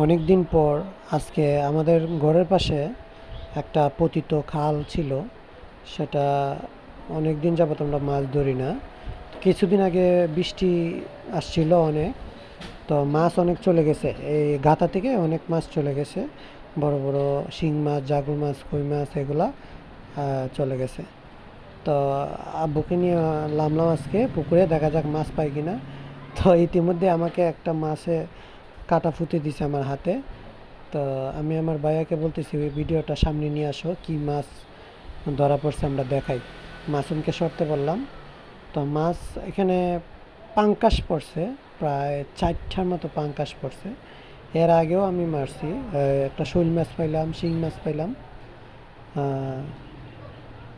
অনেক দিন পর আজকে আমাদের ঘরের পাশে একটা পতিত খাল ছিল। সেটা অনেক দিন যাবত আমরা মাছ ধরি না। কিছুদিন আগে বৃষ্টি আসছিল অনেক, তো মাছ অনেক চলে গেছে। এই গাতা থেকে অনেক মাছ চলে গেছে, বড় বড় শিং মাছ, জাগুর মাছ, কই মাছ এগুলা চলে গেছে। তো আব্বুকে নিয়ে নামলাম আজকে পুকুরে, দেখা যাক মাছ পাই কিনা। তো ইতিমধ্যে আমাকে একটা মাছে কাটা ফুটে দিছে আমার হাতে। তো আমি আমার ভাইয়াকে বলতেছি ওই ভিডিওটা সামনে নিয়ে আসো, কি মাছ ধরা পড়ছে আমরা দেখাই। মাসুমকে সরতে বললাম। তো মাছ এখানে পাঙ্কাশ পড়ছে, প্রায় 4টার মতো পাঙ্কাশ পড়ছে। এর আগেও আমি মারছি, একটা শোল মাছ পাইলাম, শিং মাছ পাইলাম,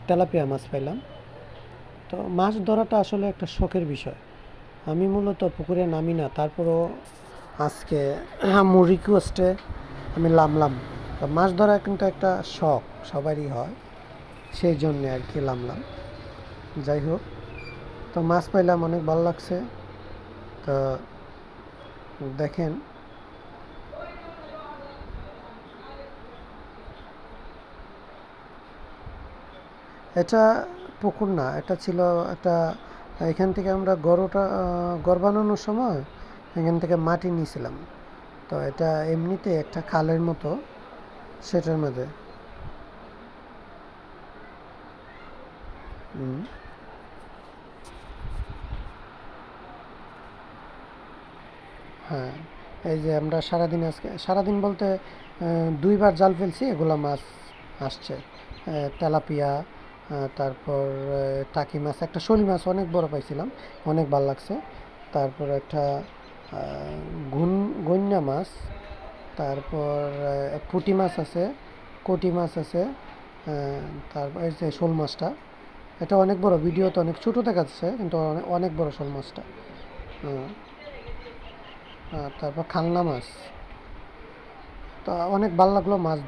তেলাপিয়া মাছ পাইলাম। তো মাছ ধরাটা আসলে একটা শখের বিষয়। আমি মূলত পুকুরে নামি না, তারপরও আজকে আম্মুর রিকোয়েস্টে আমি নামলাম। তো মাছ ধরা কিন্তু একটা শখ, সবারই হয়, সেই জন্যে আর কি নামলাম। যাই হোক, তো মাছ পাইলাম, অনেক ভালো লাগছে। তো দেখেন, এটা পুকুর না, এটা ছিল একটা, এখান থেকে আমরা গড় বানানোর সময় এখান থেকে মাটি নিয়েছিলাম। তো এটা এমনিতে একটা খালের মতো, সেটার মধ্যে। হুম, হ্যাঁ। এই যে আমরা সারাদিন, আজকে সারাদিন বলতে 2বার জাল ফেলছি, এগুলা মাছ আসছে। তেলাপিয়া, তারপর টাকি মাছ, একটা শোল মাছ অনেক বড় পাইছিলাম, অনেক ভালো লাগছে। তারপর একটা গুন গইন্যা মাছ, তারপর পুঁটি মাছ আছে, কটি মাছ আছে, তারপর এই যে শোল মাছটা, এটা অনেক বড়, ভিডিওতে অনেক ছোটো দেখাচ্ছে কিন্তু অনেক অনেক বড় শোল মাছটা। আহ, তারপর খাংনা মাছ। তো অনেক ভালো লাগলো মাছ